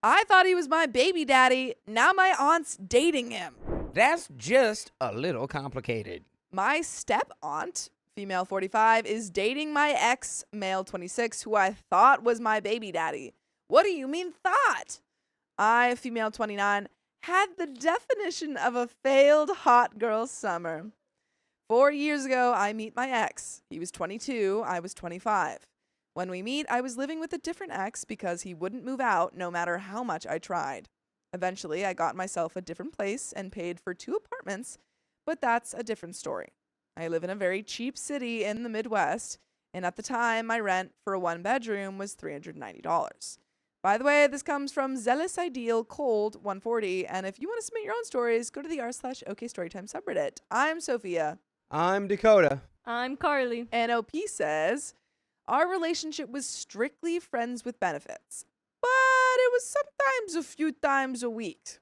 I thought he was my baby daddy. Now my aunt's dating him. That's just a little complicated. My step aunt, female 45, is dating my ex, male 26, who I thought was my baby daddy. What do you mean thought? I, female 29, had the definition of a failed hot girl summer. 4 years ago, I meet my ex. He was 22, I was 25. When we meet, I was living with a different ex because he wouldn't move out no matter how much I tried. Eventually, I got myself a different place and paid for 2 apartments, but that's a different story. I live in a very cheap city in the Midwest, and at the time, my rent for a 1-bedroom was $390. By the way, this comes from Zealous Ideal Cold 140, and if you want to submit your own stories, go to the r/OKstorytime subreddit. I'm Sophia. I'm Dakota. I'm Carly. And OP says, our relationship was strictly friends with benefits, but it was sometimes a few times a week.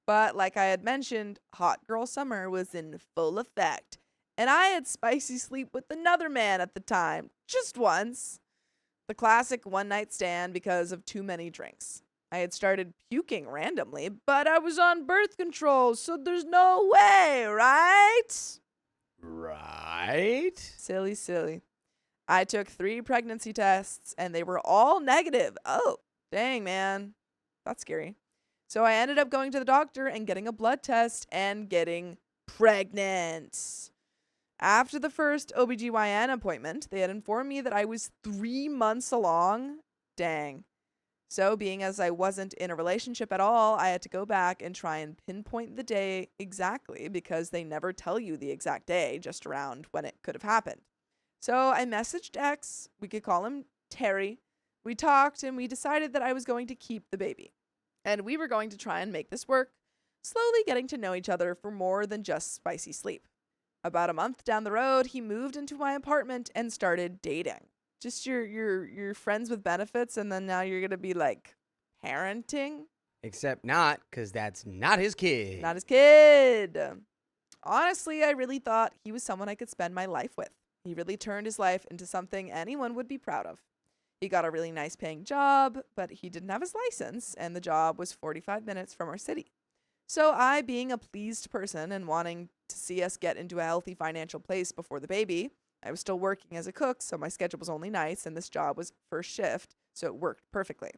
But like I had mentioned, hot girl summer was in full effect, and I had spicy sleep with another man at the time, just once. The classic one-night stand because of too many drinks. I had started puking randomly, but I was on birth control, so there's no way, right? Right? Silly. I took 3 pregnancy tests, and they were all negative. Oh, dang, man. That's scary. So I ended up going to the doctor and getting a blood test and getting pregnant. After the first OBGYN appointment, they had informed me that I was 3 months along. Dang. So being as I wasn't in a relationship at all, I had to go back and try and pinpoint the day exactly because they never tell you the exact day, just around when it could have happened. So I messaged X, we could call him Terry. We talked and we decided that I was going to keep the baby. And we were going to try and make this work, slowly getting to know each other for more than just spicy sleep. About a month down the road, he moved into my apartment and started dating. Just your friends with benefits, and then now you're going to be like parenting? Except not, because that's not his kid. Not his kid. Honestly, I really thought he was someone I could spend my life with. He really turned his life into something anyone would be proud of. He got a really nice paying job, but he didn't have his license, and the job was 45 minutes from our city. So I, being a pleased person and wanting to see us get into a healthy financial place before the baby, I was still working as a cook, so my schedule was only nights, and this job was first shift, so it worked perfectly.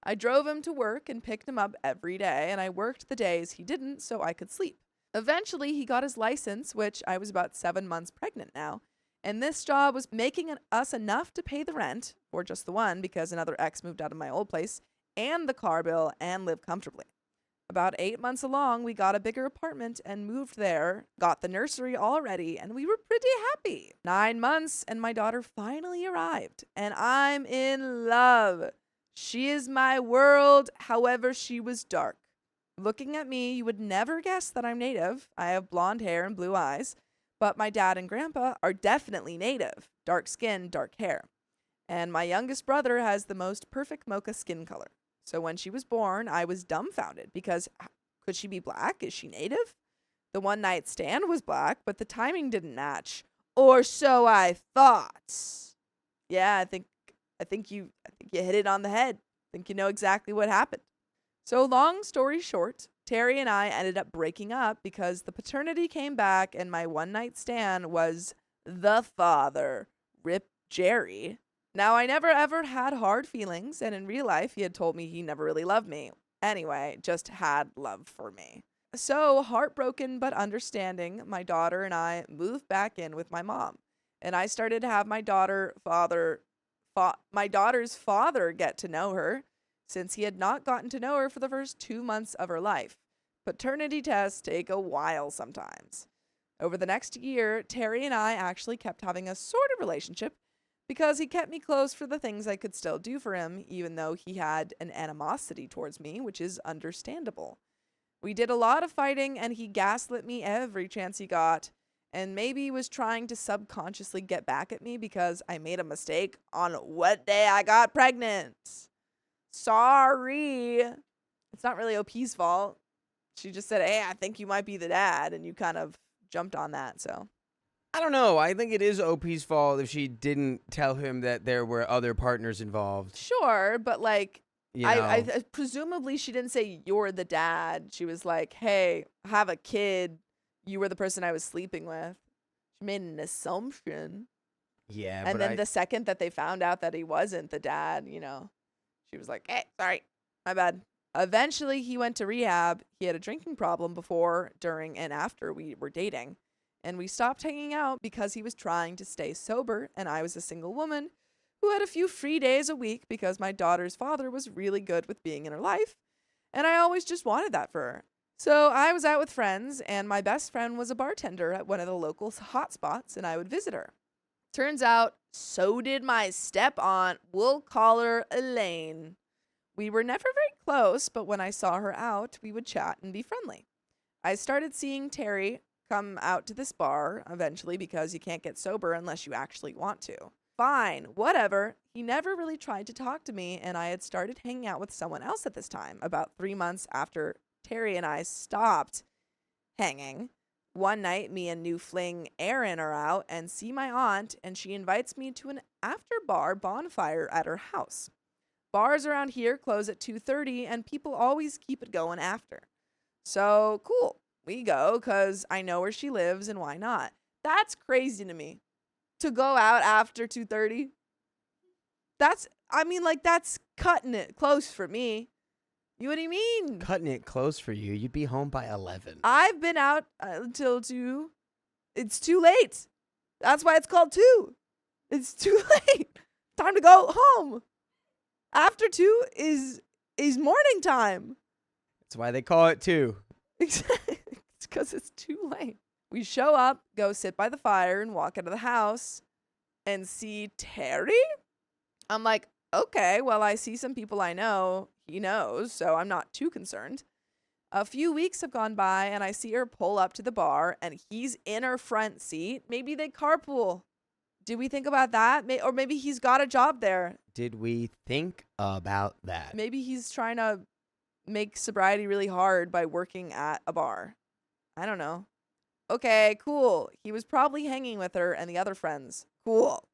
I drove him to work and picked him up every day, and I worked the days he didn't so I could sleep. Eventually, he got his license, which I was about 7 months pregnant now, and this job was making us enough to pay the rent, or just the one because another ex moved out of my old place, and the car bill, and live comfortably. About 8 months along, we got a bigger apartment and moved there, got the nursery all ready, and we were pretty happy. 9 months, and my daughter finally arrived, and I'm in love. She is my world, however, she was dark. Looking at me, you would never guess that I'm native. I have blonde hair and blue eyes, but my dad and grandpa are definitely native. Dark skin, dark hair. And my youngest brother has the most perfect mocha skin color. So when she was born, I was dumbfounded because could she be black? Is she native? The one night stand was black, but the timing didn't match. Or so I thought. Yeah, I think you hit it on the head. I think you know exactly what happened. So long story short, Terry and I ended up breaking up because the paternity came back and my one night stand was the father. Rip Jerry. Now, I never ever had hard feelings, and in real life, he had told me he never really loved me. Anyway, just had love for me. So, heartbroken but understanding, my daughter and I moved back in with my mom, and I started to have my daughter's father get to know her, since he had not gotten to know her for the first 2 months of her life. Paternity tests take a while sometimes. Over the next year, Terry and I actually kept having a sort of relationship, because he kept me close for the things I could still do for him, even though he had an animosity towards me, which is understandable. We did a lot of fighting, and he gaslit me every chance he got, and maybe was trying to subconsciously get back at me because I made a mistake on what day I got pregnant. Sorry. It's not really OP's fault. She just said, hey, I think you might be the dad, and you kind of jumped on that, so. I don't know. I think it is OP's fault if she didn't tell him that there were other partners involved. Sure, but like, You know, presumably she didn't say you're the dad. She was like, hey, I have a kid. You were the person I was sleeping with. She made an assumption. yeah, And but then the second that they found out that he wasn't the dad, she was like, hey, sorry, my bad. Eventually, he went to rehab. He had a drinking problem before, during, and after we were dating. And we stopped hanging out because he was trying to stay sober, and I was a single woman who had a few free days a week because my daughter's father was really good with being in her life, and I always just wanted that for her. So I was out with friends, and my best friend was a bartender at one of the local hotspots, and I would visit her. Turns out, so did my step-aunt. We'll call her Elaine. We were never very close, but when I saw her out, we would chat and be friendly. I started seeing Terry come out to this bar eventually because you can't get sober unless you actually want to. Fine, whatever. He never really tried to talk to me, and I had started hanging out with someone else at this time, about 3 months after Terry and I stopped hanging. One night, me and new fling Erin are out and see my aunt, and she invites me to an after-bar bonfire at her house. Bars around here close at 2:30, and people always keep it going after. So, cool. We go, because I know where she lives, and why not? That's crazy to me. To go out after 2:30. That's cutting it close for me. You know what I mean? cutting it close for you. You'd be home by 11. I've been out until 2. It's too late. That's why it's called 2. It's too late. Time to go home. After 2 is morning time. That's why they call it 2. Exactly. It's because it's too late. We show up, go sit by the fire, and walk out of the house and see Terry. I'm like, okay, well, I see some people I know. He knows, so I'm not too concerned. A few weeks have gone by, and I see her pull up to the bar, and he's in her front seat. Maybe they carpool. Did we think about that? Or maybe he's got a job there. Did we think about that? Maybe he's trying to make sobriety really hard by working at a bar. I don't know. Okay, cool. He was probably hanging with her and the other friends. Cool.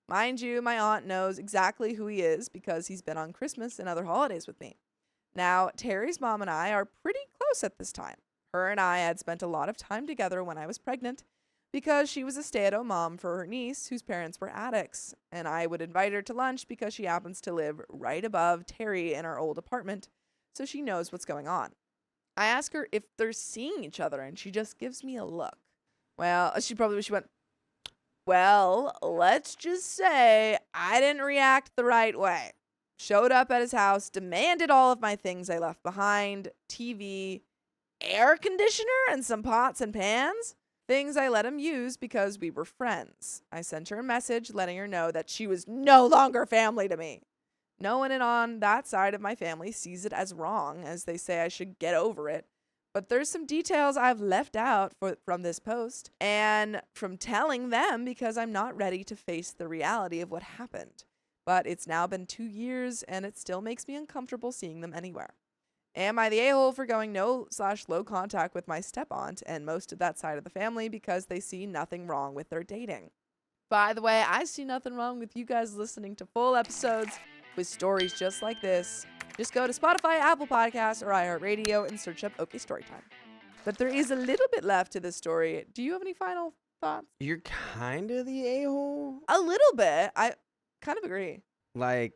Mind you, my aunt knows exactly who he is because he's been on Christmas and other holidays with me. Now, Terry's mom and I are pretty close at this time. Her and I had spent a lot of time together when I was pregnant because she was a stay-at-home mom for her niece whose parents were addicts, and I would invite her to lunch because she happens to live right above Terry in our old apartment, so she knows what's going on. I ask her if they're seeing each other, and she just gives me a look. Well, she went, well, let's just say I didn't react the right way. Showed up at his house, demanded all of my things I left behind, TV, air conditioner, and some pots and pans. Things I let him use because we were friends. I sent her a message letting her know that she was no longer family to me. No one on that side of my family sees it as wrong, as they say I should get over it. But there's some details I've left out from this post and from telling them because I'm not ready to face the reality of what happened. But it's now been 2 years and it still makes me uncomfortable seeing them anywhere. Am I the a-hole for going no/low contact with my step-aunt and most of that side of the family because they see nothing wrong with their dating? By the way, I see nothing wrong with you guys listening to full episodes with stories just like this. Just go to Spotify, Apple Podcasts, or iHeartRadio and search up OK Storytime. But there is a little bit left to this story. Do you have any final thoughts? You're kind of the a-hole? A little bit. I kind of agree. Like,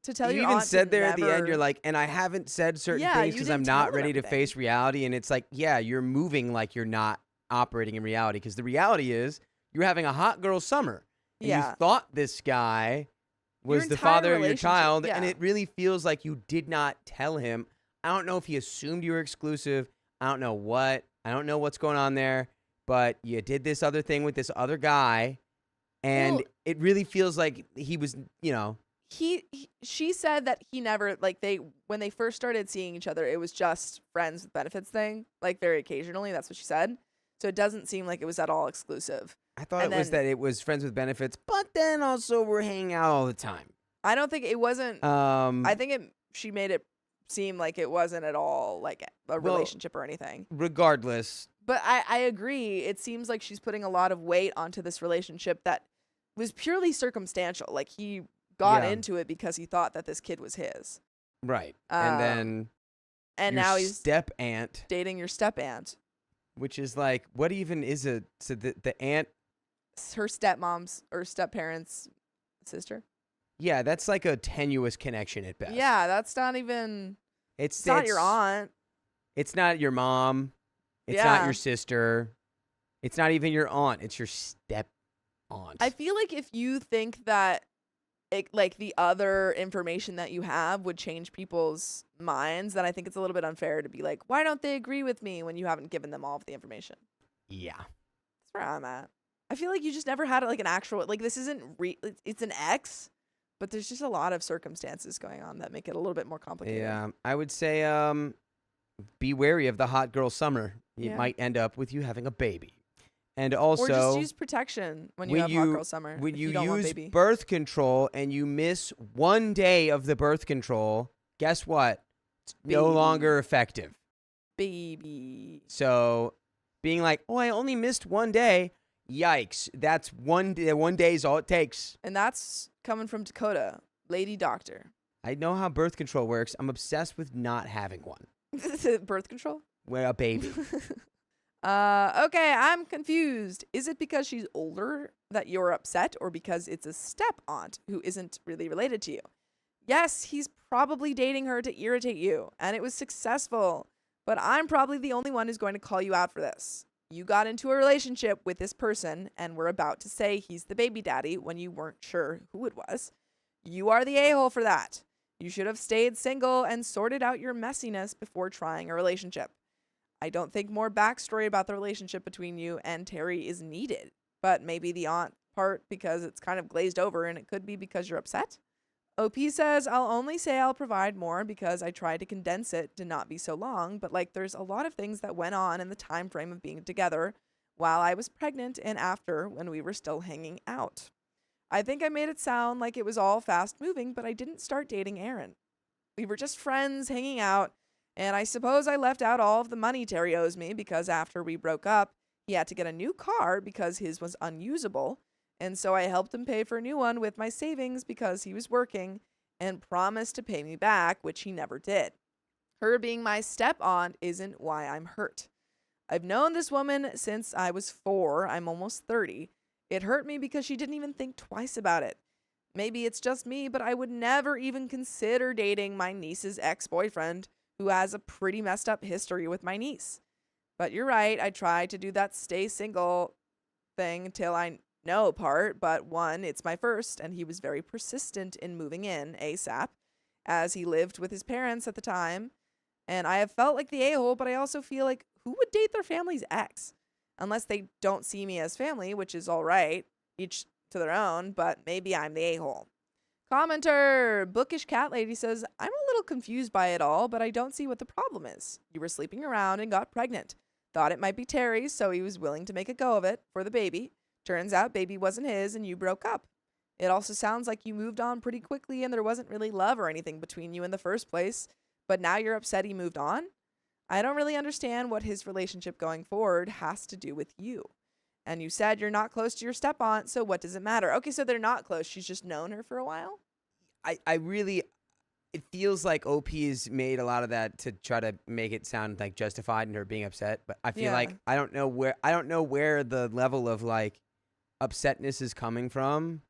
To tell you your even aunt said to there at the end, never- you're like, and I haven't said certain Yeah, things you because I'm didn't tell not them ready to everything. face reality. And it's like, yeah, you're moving like you're not operating in reality. Because the reality is you're having a hot girl summer. And Yeah. you thought this guy was the entire father of your relationship, child. And yeah. it really feels like you did not tell him. I don't know if he assumed you were exclusive. I don't know what. I don't know what's going on there. But you did this other thing with this other guy. And Well- it really feels like he was, She said that he never, when they first started seeing each other, it was just friends with benefits thing, like very occasionally. That's what she said. So it doesn't seem like it was at all exclusive. I thought And it was then- that it was friends with benefits, but then also we're hanging out all the time. I don't think it wasn't. I think she made it seem like it wasn't at all like a relationship or anything. Regardless, But I agree. It seems like she's putting a lot of weight onto this relationship that was purely circumstantial. Like he got Yeah. into it because he thought that this kid was his. Right. And then and your now he's step aunt, dating your step aunt, which is like, what even is so the aunt? her stepmom's or step parents' sister. Yeah, that's like a tenuous connection at best. Yeah, that's not even. It's It's not your aunt. It's not your mom. It's not Yeah. your sister. It's not even your aunt. It's your step aunt. I feel like if you think that like the other information that you have would change people's minds, then I think it's a little bit unfair to be like, why don't they agree with me when you haven't given them all of the information? Yeah. That's where I'm at. I feel like you just never had like an actual, like this isn't it's an ex, but there's just a lot of circumstances going on that make it a little bit more complicated. Yeah. I would say be wary of the hot girl summer. It Yeah. might end up with you having a baby. And also, or just use protection when you have hot girl summer. When if you don't want use baby. birth control and you miss 1 day of the birth control, guess what? It's no Baby. longer effective. Baby. So being like, oh, I only missed 1 day. Yikes. That's 1 day. 1 day is all it takes. And that's coming from Dakota, lady doctor. I know how birth control works. I'm obsessed with not having one. Birth control? Well, a baby. Okay, I'm confused. Is it because she's older that you're upset, or because it's a step aunt who isn't really related to you? Yes, he's probably dating her to irritate you, and it was successful. But I'm probably the only one who's going to call you out for this. You got into a relationship with this person and were about to say he's the baby daddy when you weren't sure who it was. You are the a-hole for that. You should have stayed single and sorted out your messiness before trying a relationship. I don't think more backstory about the relationship between you and Terry is needed, but maybe the aunt part because it's kind of glazed over, and it could be because you're upset. OP says, I'll only say I'll provide more because I tried to condense it to not be so long, but like there's a lot of things that went on in the time frame of being together while I was pregnant and after when we were still hanging out. I think I made it sound like it was all fast moving, but I didn't start dating Aaron. We were just friends hanging out, and I suppose I left out all of the money Terry owes me because after we broke up, he had to get a new car because his was unusable. And so I helped him pay for a new one with my savings because he was working and promised to pay me back, which he never did. Her being my step-aunt isn't why I'm hurt. I've known this woman since I was 4. I'm almost 30. It hurt me because she didn't even think twice about it. Maybe it's just me, but I would never even consider dating my niece's ex-boyfriend who has a pretty messed up history with my niece. But you're right, I tried to do that stay single thing till I know part, but one, it's my first, and he was very persistent in moving in ASAP, as he lived with his parents at the time, and I have felt like the a-hole, but I also feel like who would date their family's ex? Unless they don't see me as family, which is all right, each to their own, but maybe I'm the a-hole. Commenter, Bookish Cat Lady says, I'm a little confused by it all, but I don't see what the problem is. You were sleeping around and got pregnant. Thought it might be Terry's, so he was willing to make a go of it for the baby. Turns out baby wasn't his and you broke up. It also sounds like you moved on pretty quickly and there wasn't really love or anything between you in the first place, but now you're upset he moved on? I don't really understand what his relationship going forward has to do with you. And you said you're not close to your step-aunt, so what does it matter? Okay, so they're not close. She's just known her for a while? I really, it feels like OP's made a lot of that to try to make it sound like justified in her being upset, but I feel like I don't know where the level of like upsetness is coming from.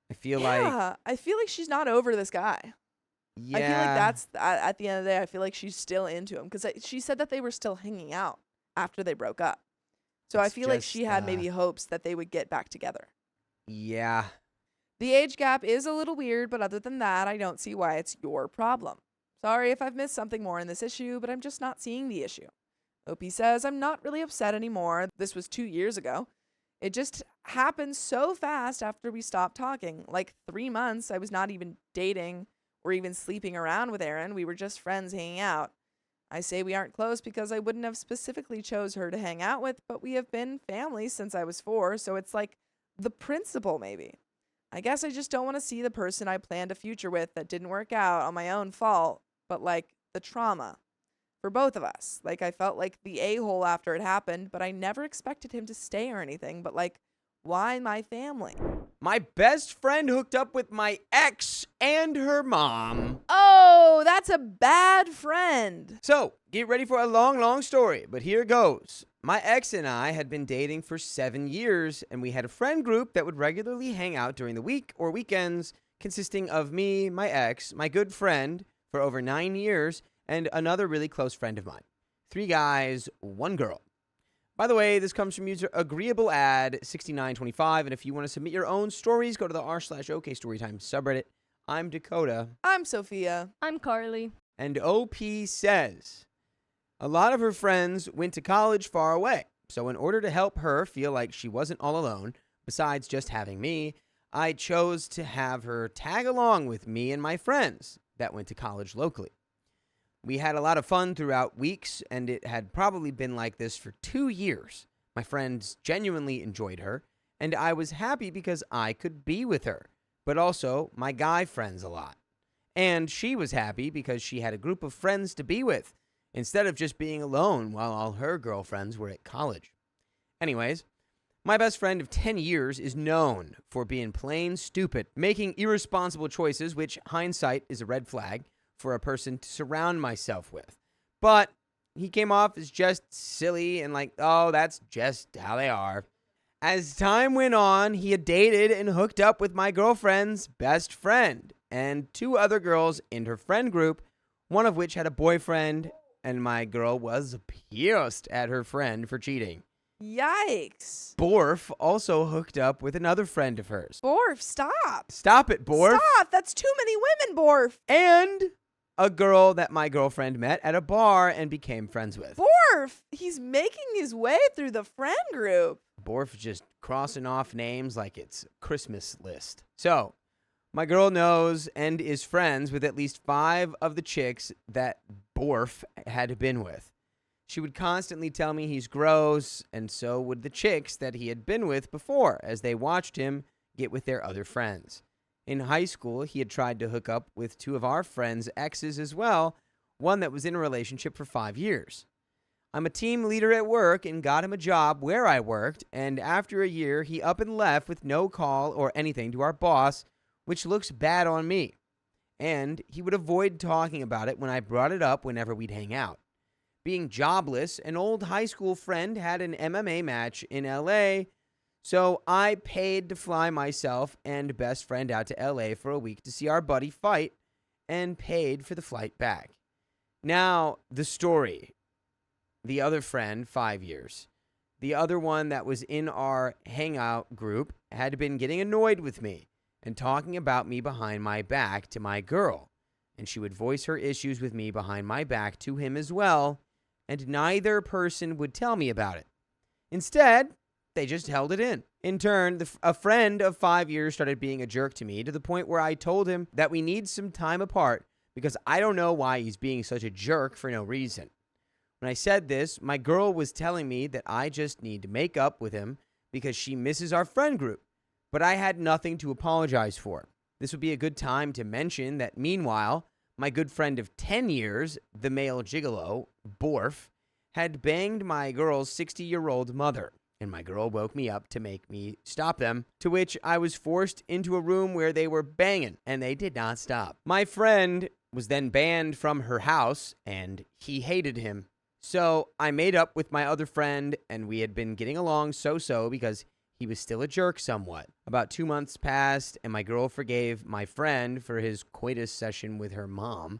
I feel like she's not over this guy. Yeah. I feel like that's at the end of the day, I feel like she's still into him because she said that they were still hanging out after they broke up. So I feel like she had maybe hopes that they would get back together. Yeah. The age gap is a little weird, but other than that, I don't see why it's your problem. Sorry if I've missed something more in this issue, but I'm just not seeing the issue. OP says, I'm not really upset anymore. This was 2 years ago. It just happened so fast after we stopped talking. Like 3 months, I was not even dating or even sleeping around with Aaron. We were just friends hanging out. I say we aren't close because I wouldn't have specifically chose her to hang out with, but we have been family since I was 4, so it's like the principle maybe. I guess I just don't want to see the person I planned a future with that didn't work out on my own fault, but like the trauma for both of us. Like I felt like the a-hole after it happened, but I never expected him to stay or anything, but like why my family? My best friend hooked up with my ex and her mom. Oh, that's a bad friend. So, get ready for a long, long story, but here goes. My ex and I had been dating for 7 years, and we had a friend group that would regularly hang out during the week or weekends, consisting of me, my ex, my good friend for over 9 years, and another really close friend of mine. 3 guys, 1 girl. By the way, this comes from user agreeablead6925, and if you want to submit your own stories, go to the r/okstorytime subreddit. I'm Dakota. I'm Sophia. I'm Carly. And OP says, a lot of her friends went to college far away, so in order to help her feel like she wasn't all alone, besides just having me, I chose to have her tag along with me and my friends that went to college locally. We had a lot of fun throughout weeks, and it had probably been like this for 2 years. My friends genuinely enjoyed her, and I was happy because I could be with her, but also my guy friends a lot. And she was happy because she had a group of friends to be with, instead of just being alone while all her girlfriends were at college. Anyways, my best friend of 10 years is known for being plain stupid, making irresponsible choices, which hindsight is a red flag for a person to surround myself with. But he came off as just silly and like, oh, that's just how they are. As time went on, he had dated and hooked up with my girlfriend's best friend and 2 other girls in her friend group, one of which had a boyfriend, and my girl was pissed at her friend for cheating. Yikes. Borf also hooked up with another friend of hers. Borf, stop. Stop it, Borf. Stop. That's too many women, Borf. And a girl that my girlfriend met at a bar and became friends with. Borf, he's making his way through the friend group. Borf just crossing off names like it's a Christmas list. So, my girl knows and is friends with at least 5 of the chicks that Borf had been with. She would constantly tell me he's gross, and so would the chicks that he had been with before as they watched him get with their other friends. In high school, he had tried to hook up with 2 of our friends' exes as well, one that was in a relationship for 5 years. I'm a team leader at work and got him a job where I worked, and after a year, he up and left with no call or anything to our boss, which looks bad on me. And he would avoid talking about it when I brought it up whenever we'd hang out. Being jobless, an old high school friend had an MMA match in LA, so I paid to fly myself and best friend out to LA for a week to see our buddy fight and paid for the flight back. Now, the story. The other friend, 5 years. The other one that was in our hangout group had been getting annoyed with me and talking about me behind my back to my girl, and she would voice her issues with me behind my back to him as well, and neither person would tell me about it. Instead, they just held it in. In turn, a friend of 5 years started being a jerk to me to the point where I told him that we need some time apart because I don't know why he's being such a jerk for no reason. When I said this, my girl was telling me that I just need to make up with him because she misses our friend group, but I had nothing to apologize for. This would be a good time to mention that meanwhile, my good friend of 10 years, the male gigolo, Borf, had banged my girl's 60-year-old mother, and my girl woke me up to make me stop them, to which I was forced into a room where they were banging, and they did not stop. My friend was then banned from her house, and he hated him. So I made up with my other friend, and we had been getting along so-so because he was still a jerk somewhat. About 2 months passed, and my girl forgave my friend for his coitus session with her mom.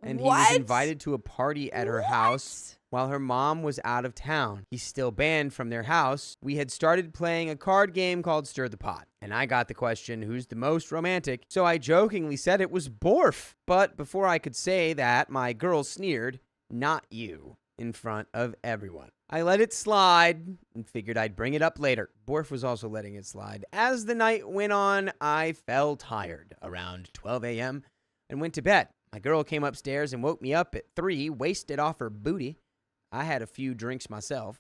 And he was invited to a party at her house while her mom was out of town. He's still banned from their house. We had started playing a card game called Stir the Pot. And I got the question, who's the most romantic? So I jokingly said it was Borf. But before I could say that, my girl sneered, "Not you," in front of everyone. I let it slide and figured I'd bring it up later. Borf was also letting it slide. As the night went on, I fell tired around 12 a.m. and went to bed. My girl came upstairs and woke me up at 3, wasted off her booty. I had a few drinks myself,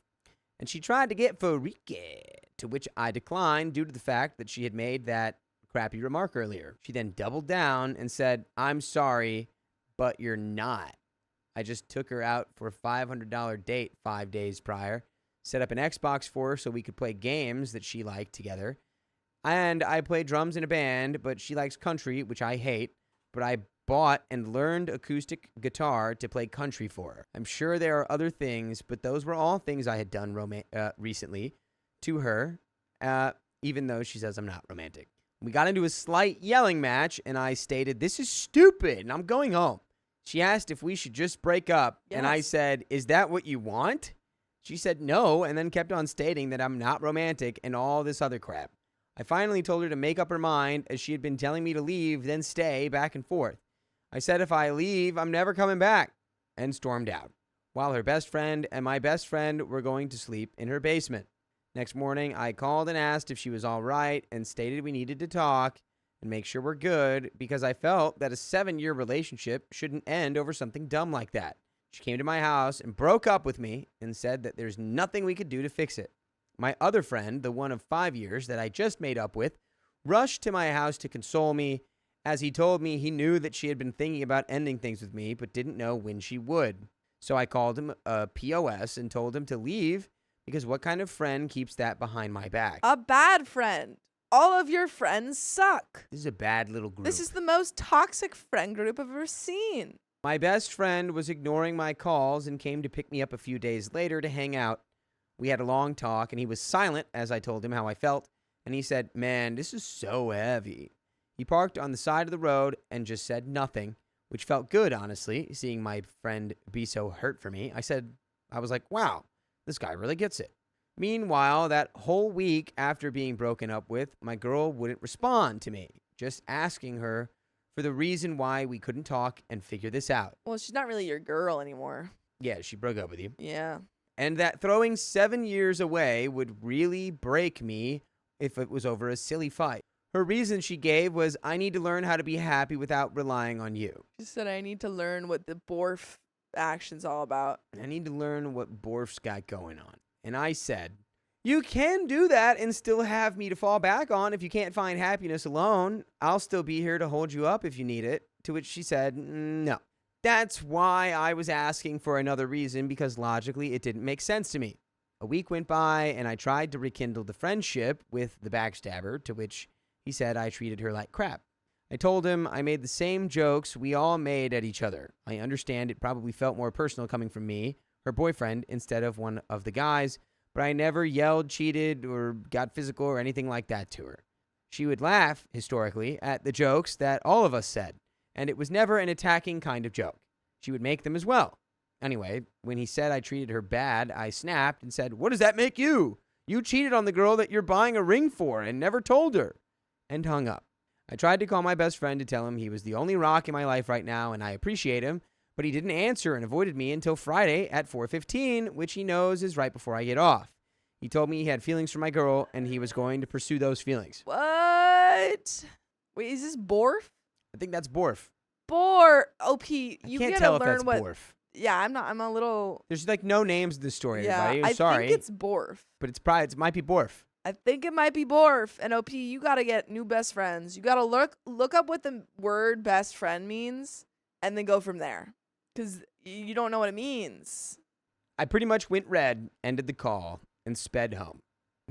and she tried to get freaky, to which I declined due to the fact that she had made that crappy remark earlier. She then doubled down and said, "I'm sorry, but you're not." I just took her out for a $500 date 5 days prior, set up an Xbox for her so we could play games that she liked together. And I play drums in a band, but she likes country, which I hate. But I bought and learned acoustic guitar to play country for her. I'm sure there are other things, but those were all things I had done recently to her, even though she says I'm not romantic. We got into a slight yelling match, and I stated, "This is stupid, and I'm going home." She asked if we should just break up, and I said, "Is that what you want?" She said no, and then kept on stating that I'm not romantic and all this other crap. I finally told her to make up her mind, as she had been telling me to leave, then stay, back and forth. I said if I leave, I'm never coming back, and stormed out, while her best friend and my best friend were going to sleep in her basement. Next morning, I called and asked if she was all right and stated we needed to talk and make sure we're good because I felt that a 7-year relationship shouldn't end over something dumb like that. She came to my house and broke up with me and said that there's nothing we could do to fix it. My other friend, the one of 5 years that I just made up with, rushed to my house to console me as he told me he knew that she had been thinking about ending things with me but didn't know when she would. So I called him a POS and told him to leave because what kind of friend keeps that behind my back? A bad friend. All of your friends suck. This is a bad little group. This is the most toxic friend group I've ever seen. My best friend was ignoring my calls and came to pick me up a few days later to hang out. We had a long talk, and he was silent as I told him how I felt, and he said, "Man, this is so heavy." He parked on the side of the road and just said nothing, which felt good, honestly, seeing my friend be so hurt for me. I was like, wow, this guy really gets it. Meanwhile, that whole week after being broken up with, my girl wouldn't respond to me, just asking her for the reason why we couldn't talk and figure this out. Well, she's not really your girl anymore. Yeah, she broke up with you. Yeah. And that throwing 7 years away would really break me if it was over a silly fight. Her reason she gave was, "I need to learn how to be happy without relying on you." She said, "I need to learn what the Borf action's all about. I need to learn what Borf's got going on. And I said, "You can do that and still have me to fall back on if you can't find happiness alone. I'll still be here to hold you up if you need it." To which she said, "No." That's why I was asking for another reason, because logically it didn't make sense to me. A week went by and I tried to rekindle the friendship with the backstabber, to which he said I treated her like crap. I told him I made the same jokes we all made at each other. I understand it probably felt more personal coming from me, her boyfriend, instead of one of the guys, but I never yelled, cheated, or got physical or anything like that to her. She would laugh, historically, at the jokes that all of us said, and it was never an attacking kind of joke. She would make them as well. Anyway, when he said I treated her bad, I snapped and said, "What does that make you? You cheated on the girl that you're buying a ring for and never told her," and hung up. I tried to call my best friend to tell him he was the only rock in my life right now and I appreciate him, but he didn't answer and avoided me until Friday at 4:15, which he knows is right before I get off. He told me he had feelings for my girl and he was going to pursue those feelings. What? Wait, is this Borf? I think that's Borf. OP, you can't gotta tell if learn that's what. Borf. Yeah, I'm a little. There's like no names in this story, Yeah, everybody. I Sorry. think it's Borf. But it might be Borf. I think it might be Borf. And OP, you gotta get new best friends. You gotta look up what the word best friend means, and then go from there, because you don't know what it means. I pretty much went red, ended the call, and sped home.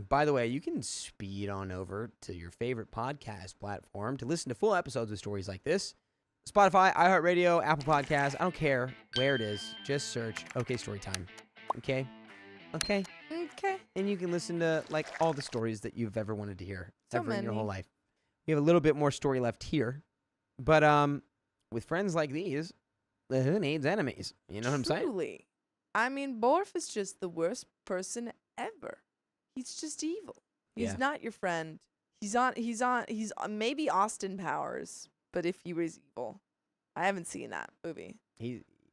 By the way, you can speed on over to your favorite podcast platform to listen to full episodes of stories like this. Spotify, iHeartRadio, Apple Podcasts, I don't care where it is. Just search OK Storytime. Okay? Okay? Okay. And you can listen to like all the stories that you've ever wanted to hear So ever in your many. whole life. We have a little bit more story left here. But with friends like these, who needs enemies? You know what I'm saying? Truly. I mean, Borf is just the worst person ever. He's just evil. He's Yeah. not your friend. He's maybe Austin Powers, but if he was evil. I haven't seen that movie.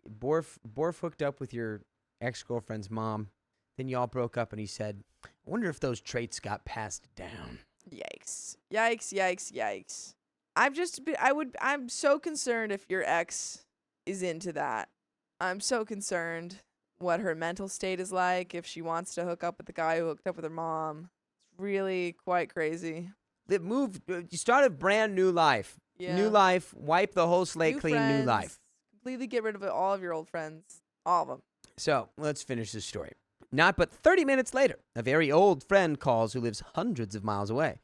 Borf hooked up with your ex-girlfriend's mom. Then y'all broke up and he said, "I wonder if those traits got passed down." Yikes. Yikes, yikes, yikes. I'm so concerned if your ex is into that. I'm so concerned what her mental state is like, if she wants to hook up with the guy who hooked up with her mom. It's really quite crazy. You start a brand new life. Yeah. New life, wipe the whole slate New clean, friends. new life. Completely get rid of all of your old friends. All of them. So let's finish this story. Not but 30 minutes later, a very old friend calls who lives hundreds of miles away.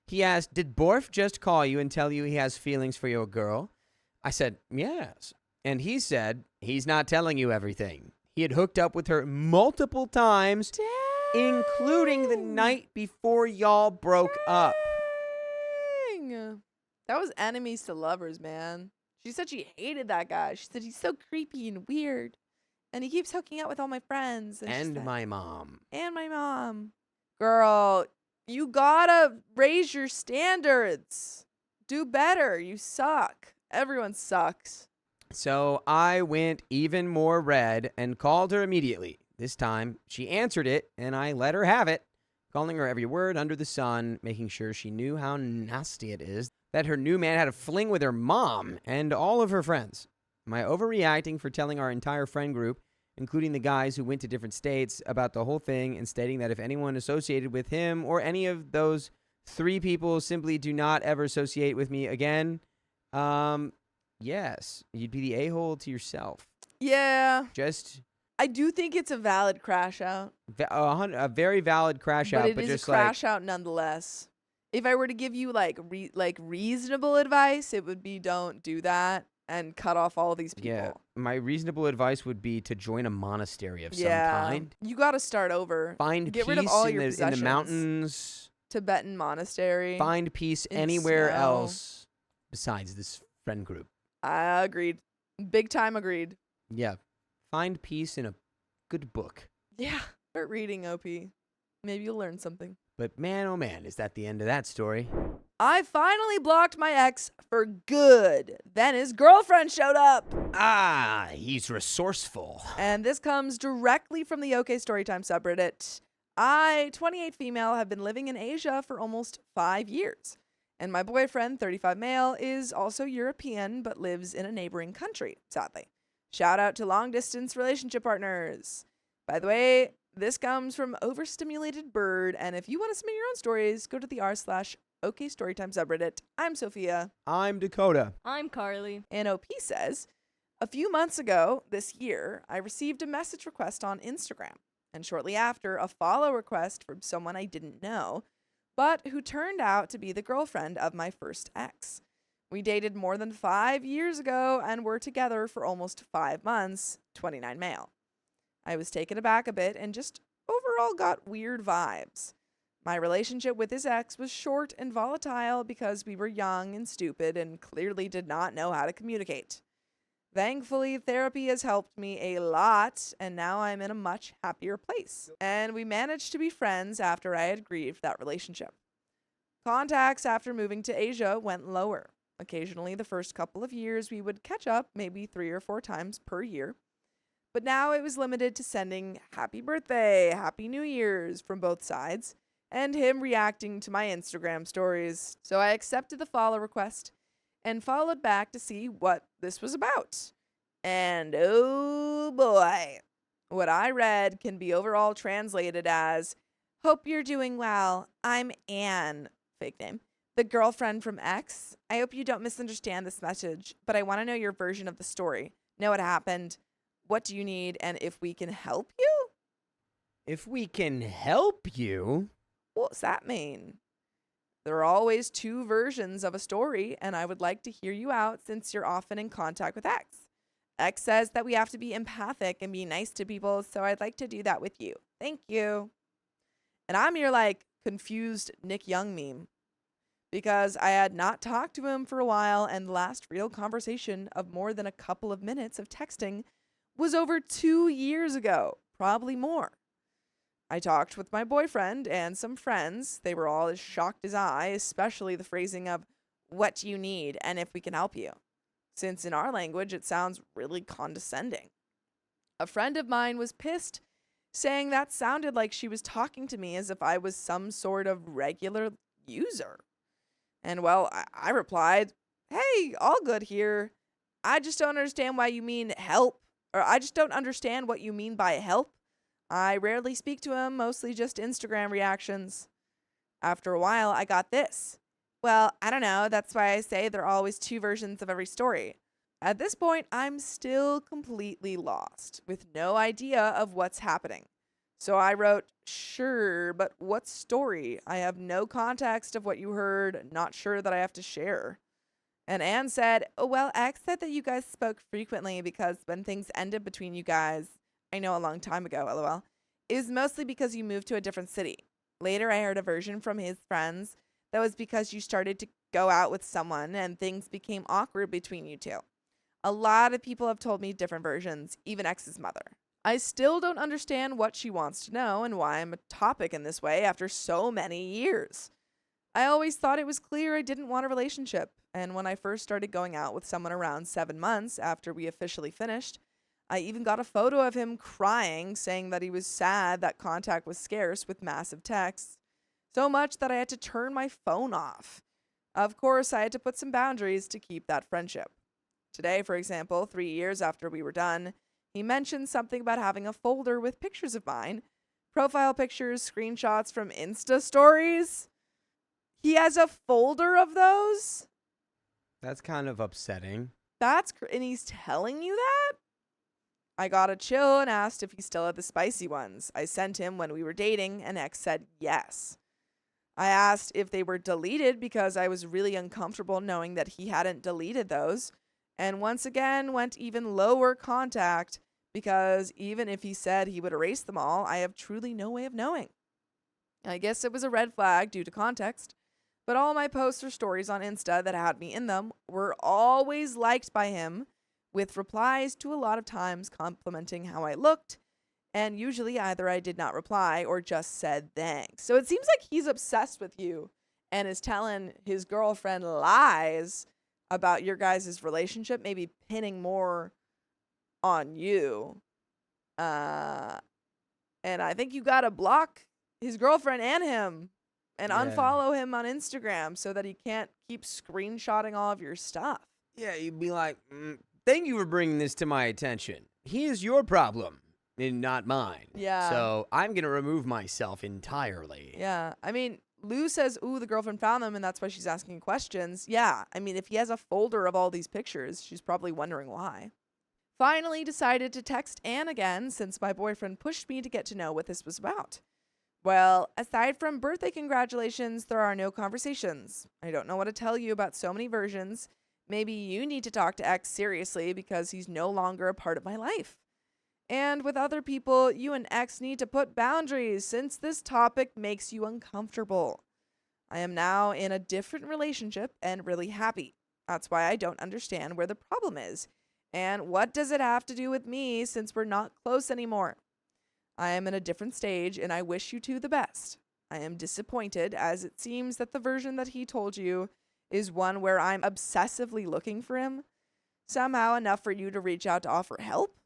He asked, "Did Borf just call you and tell you he has feelings for your girl?" I said, yes. And he said, he's not telling you everything. He had hooked up with her multiple times, including the night before y'all broke up. Dang. That was enemies to lovers, man. She said she hated that guy. She said he's so creepy and weird. And he keeps hooking up with all my friends. And my mom. And my mom. Girl, you gotta raise your standards. Do better. You suck. Everyone sucks. So I went even more red and called her immediately. This time, she answered it, and I let her have it, calling her every word under the sun, making sure she knew how nasty it is that her new man had a fling with her mom and all of her friends. Am I overreacting for telling our entire friend group, including the guys who went to different states, about the whole thing and stating that if anyone associated with him or any of those 3 people simply do not ever associate with me again? Yes, you'd be the a-hole to yourself. Yeah. Just I do think it's a valid crash out. a very valid crash out, But but it is just a crash out nonetheless. If I were to give you like reasonable advice, it would be don't do that and cut off all these people. Yeah, my reasonable advice would be to join a monastery of some kind. You got to start over. Find Get peace rid of all in your the possessions. mountains. Tibetan monastery. Find peace in anywhere snow. else besides this friend group. I agreed. Big time agreed. Yeah, find peace in a good book. Yeah. Start reading, OP. Maybe you'll learn something. But man, oh man, is that the end of that story? I finally blocked my ex for good. Then his girlfriend showed up. Ah, he's resourceful. And this comes directly from the OK Storytime subreddit. I, 28 female, have been living in Asia for almost 5 years. And my boyfriend, 35 male, is also European but lives in a neighboring country, sadly. Shout out to long distance relationship partners. By the way, this comes from Overstimulated Bird, and if you want to submit your own stories, go to the r/OK Storytime subreddit. I'm Sophia. I'm Dakota. I'm Carly. And OP says, a few months ago this year, I received a message request on Instagram, and shortly after, a follow request from someone I didn't know, but who turned out to be the girlfriend of my first ex. We dated more than 5 years ago and were together for almost 5 months, 29 male. I was taken aback a bit and just overall got weird vibes. My relationship with his ex was short and volatile because we were young and stupid and clearly did not know how to communicate. Thankfully, therapy has helped me a lot, and now I'm in a much happier place. And we managed to be friends after I had grieved that relationship. Contacts after moving to Asia went lower. Occasionally, the first couple of years, we would catch up maybe 3 or 4 times per year. But now it was limited to sending happy birthday, happy New Year's from both sides, and him reacting to my Instagram stories. So I accepted the follow request and followed back to see what this was about. And oh boy, what I read can be overall translated as, hope you're doing well. I'm Anne, fake name, the girlfriend from X. I hope you don't misunderstand this message, but I want to know your version of the story. Know what happened. What do you need, and if we can help you? If we can help you? What's that mean? There are always 2 versions of a story, and I would like to hear you out since you're often in contact with X. X says that we have to be empathic and be nice to people, so I'd like to do that with you. Thank you. And I'm your, confused Nick Young meme. Because I had not talked to him for a while, and the last real conversation of more than a couple of minutes of texting was over 2 years ago, probably more. I talked with my boyfriend and some friends. They were all as shocked as I, especially the phrasing of, what do you need and if we can help you? Since in our language, it sounds really condescending. A friend of mine was pissed, saying that sounded like she was talking to me as if I was some sort of regular user. And well, I replied, hey, all good here. I just don't understand why you mean help. Or I just don't understand what you mean by help. I rarely speak to him, mostly just Instagram reactions. After a while, I got this. Well, I don't know. That's why I say there are always 2 versions of every story. At this point, I'm still completely lost, with no idea of what's happening. So I wrote, sure, but what story? I have no context of what you heard, not sure that I have to share. And Anne said, "Oh, well, X said that you guys spoke frequently because when things ended between you guys, I know a long time ago, lol, it was mostly because you moved to a different city. Later, I heard a version from his friends that was because you started to go out with someone and things became awkward between you two. A lot of people have told me different versions, even X's mother. I still don't understand what she wants to know and why I'm a topic in this way after so many years. I always thought it was clear I didn't want a relationship, and when I first started going out with someone around 7 months after we officially finished, I even got a photo of him crying, saying that he was sad that contact was scarce with massive texts, so much that I had to turn my phone off. Of course, I had to put some boundaries to keep that friendship. Today, for example, 3 years after we were done, he mentioned something about having a folder with pictures of mine, profile pictures, screenshots from Insta stories. He has a folder of those? That's kind of upsetting. And he's telling you that? I got a chill and asked if he still had the spicy ones. I sent him when we were dating, and X said yes. I asked if they were deleted because I was really uncomfortable knowing that he hadn't deleted those, and once again went even lower contact because even if he said he would erase them all, I have truly no way of knowing. I guess it was a red flag due to context, but all my posts or stories on Insta that had me in them were always liked by him, with replies to a lot of times complimenting how I looked, and usually either I did not reply or just said thanks. So it seems like he's obsessed with you and is telling his girlfriend lies about your guys' relationship, maybe pinning more on you. And I think you gotta block his girlfriend and him and unfollow him on Instagram so that he can't keep screenshotting all of your stuff. Yeah, you'd be like, thank you for bringing this to my attention. He is your problem and not mine. Yeah. So I'm going to remove myself entirely. Yeah. I mean, Lou says, ooh, the girlfriend found them and that's why she's asking questions. Yeah. I mean, if he has a folder of all these pictures, she's probably wondering why. Finally decided to text Anne again since my boyfriend pushed me to get to know what this was about. Well, aside from birthday congratulations, there are no conversations. I don't know what to tell you about so many versions. Maybe you need to talk to X seriously because he's no longer a part of my life. And with other people, you and X need to put boundaries since this topic makes you uncomfortable. I am now in a different relationship and really happy. That's why I don't understand where the problem is. And what does it have to do with me since we're not close anymore? I am in a different stage and I wish you two the best. I am disappointed as it seems that the version that he told you is one where I'm obsessively looking for him. Somehow enough for you to reach out to offer help.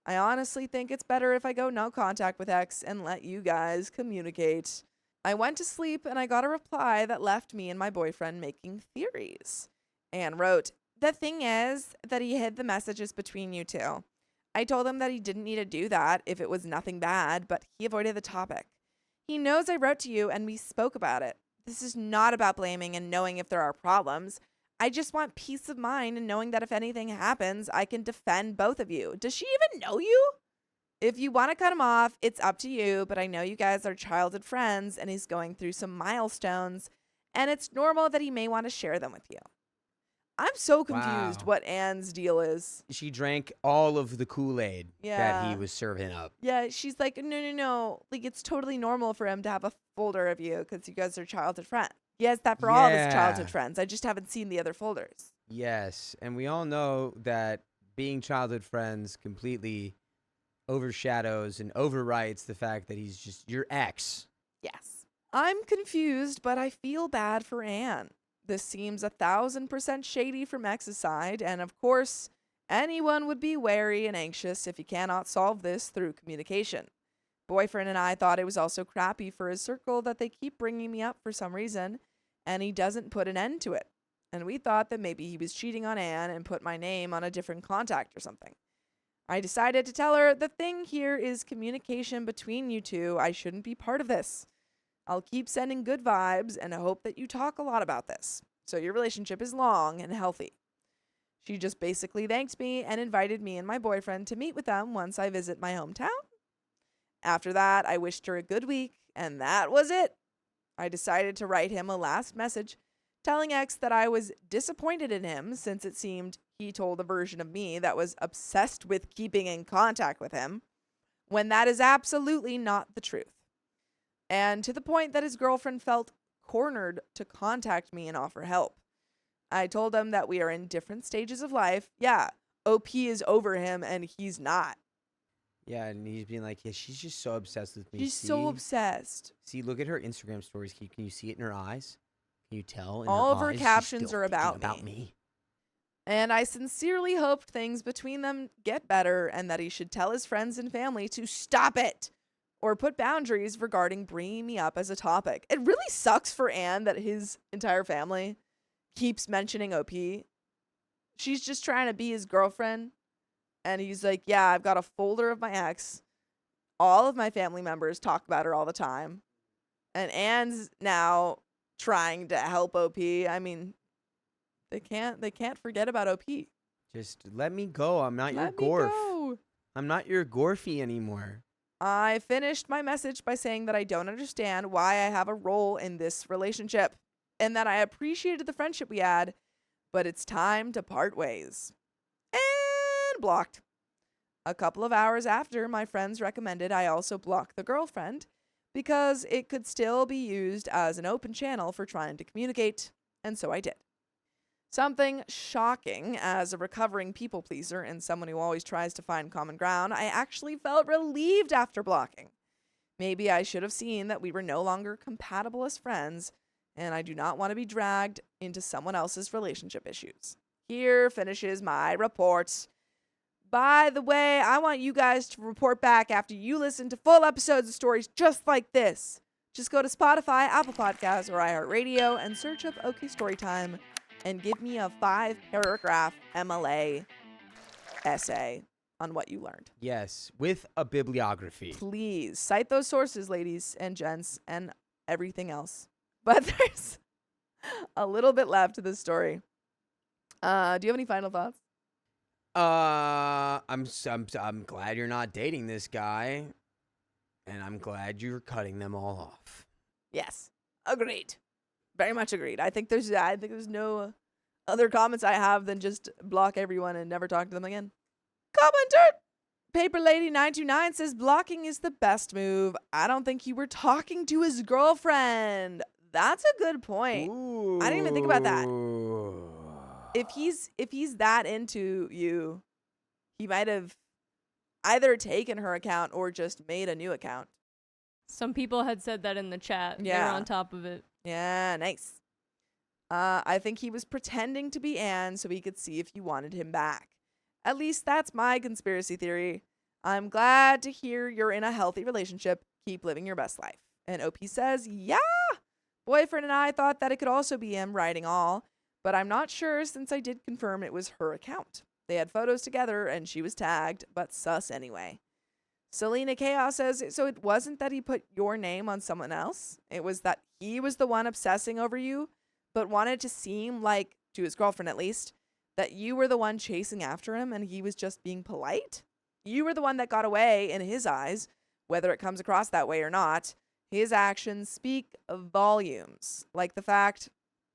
I honestly think it's better if I go no contact with X and let you guys communicate. I went to sleep and I got a reply that left me and my boyfriend making theories. Anne wrote, "The thing is that he hid the messages between you two. I told him that he didn't need to do that if it was nothing bad, but he avoided the topic. He knows I wrote to you and we spoke about it. This is not about blaming and knowing if there are problems. I just want peace of mind and knowing that if anything happens, I can defend both of you." Does she even know you? If you want to cut him off, it's up to you, but I know you guys are childhood friends and he's going through some milestones, and it's normal that he may want to share them with you. I'm so confused what Anne's deal is. She drank all of the Kool-Aid that he was serving up. Yeah, she's like, no. Like, it's totally normal for him to have a folder of you because you guys are childhood friends. He has that for all of his childhood friends. I just haven't seen the other folders. Yes, and we all know that being childhood friends completely overshadows and overwrites the fact that he's just your ex. Yes. I'm confused, but I feel bad for Anne. This seems 1,000% shady from X's side, and of course, anyone would be wary and anxious if he cannot solve this through communication. Boyfriend and I thought it was also crappy for his circle that they keep bringing me up for some reason, and he doesn't put an end to it. And we thought that maybe he was cheating on Anne and put my name on a different contact or something. I decided to tell her the thing here is communication between you two. I shouldn't be part of this. I'll keep sending good vibes and I hope that you talk a lot about this, so your relationship is long and healthy. She just basically thanked me and invited me and my boyfriend to meet with them once I visit my hometown. After that, I wished her a good week, and that was it. I decided to write him a last message telling X that I was disappointed in him since it seemed he told a version of me that was obsessed with keeping in contact with him, when that is absolutely not the truth. And to the point that his girlfriend felt cornered to contact me and offer help. I told him that we are in different stages of life. Yeah, OP is over him and he's not. Yeah, and he's being like, yeah, she's just so obsessed with me. She's so obsessed. See, look at her Instagram stories. Can you see it in her eyes? Can you tell in All her of her eyes she's captions still are thinking about me. me. And I sincerely hoped things between them get better and that he should tell his friends and family to stop it or put boundaries regarding bringing me up as a topic. It really sucks for Anne that his entire family keeps mentioning OP. She's just trying to be his girlfriend. And he's like, yeah, I've got a folder of my ex. All of my family members talk about her all the time. And Anne's now trying to help OP. I mean, they can't forget about OP. Just let me go. I'm not your Let me Gorf. go. I'm not your Gorfy anymore. I finished my message by saying that I don't understand why I have a role in this relationship and that I appreciated the friendship we had, but it's time to part ways. And blocked. A couple of hours after, my friends recommended I also block the girlfriend because it could still be used as an open channel for trying to communicate, and so I did. Something shocking, as a recovering people pleaser and someone who always tries to find common ground, I actually felt relieved after blocking. Maybe I should have seen that we were no longer compatible as friends, and I do not want to be dragged into someone else's relationship issues. Here finishes my report. By the way, I want you guys to report back after you listen to full episodes of stories just like this. Just go to Spotify, Apple Podcasts, or iHeartRadio and search up OK Storytime and give me a 5-paragraph MLA essay on what you learned. Yes, with a bibliography. Please cite those sources, ladies and gents, and everything else. But there's a little bit left to this story. Do you have any final thoughts? I'm glad you're not dating this guy, and I'm glad you're cutting them all off. Yes, agreed. Very much agreed. I think there's no other comments I have than just block everyone and never talk to them again. Commenter Paper Lady 929 says blocking is the best move. I don't think you were talking to his girlfriend. That's a good point. Ooh. I didn't even think about that. If he's that into you, he might have either taken her account or just made a new account. Some people had said that in the chat. Yeah. They're on top of it. Yeah, nice. I think he was pretending to be Anne so he could see if you wanted him back. At least that's my conspiracy theory. I'm glad to hear you're in a healthy relationship. Keep living your best life. And OP says, yeah. Boyfriend and I thought that it could also be him writing all, but I'm not sure since I did confirm it was her account. They had photos together and she was tagged, but sus anyway. Selena Chaos says, so it wasn't that he put your name on someone else. It was that he was the one obsessing over you, but wanted to seem like, to his girlfriend at least, that you were the one chasing after him and he was just being polite. You were the one that got away in his eyes, whether it comes across that way or not. His actions speak volumes, like the fact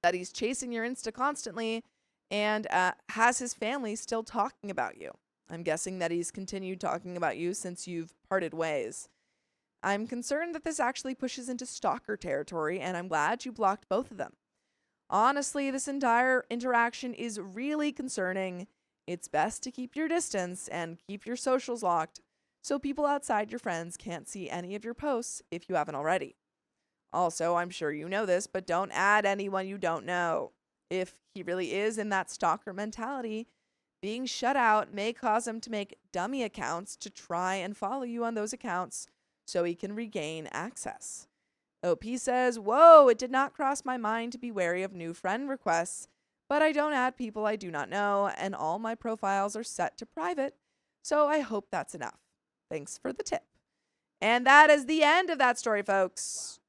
that he's chasing your Insta constantly and has his family still talking about you. I'm guessing that he's continued talking about you since you've parted ways. I'm concerned that this actually pushes into stalker territory, and I'm glad you blocked both of them. Honestly, this entire interaction is really concerning. It's best to keep your distance and keep your socials locked so people outside your friends can't see any of your posts if you haven't already. Also, I'm sure you know this, but don't add anyone you don't know. If he really is in that stalker mentality, being shut out may cause him to make dummy accounts to try and follow you on those accounts so he can regain access. OP says, whoa, it did not cross my mind to be wary of new friend requests, but I don't add people I do not know, and all my profiles are set to private, so I hope that's enough. Thanks for the tip. And that is the end of that story, folks.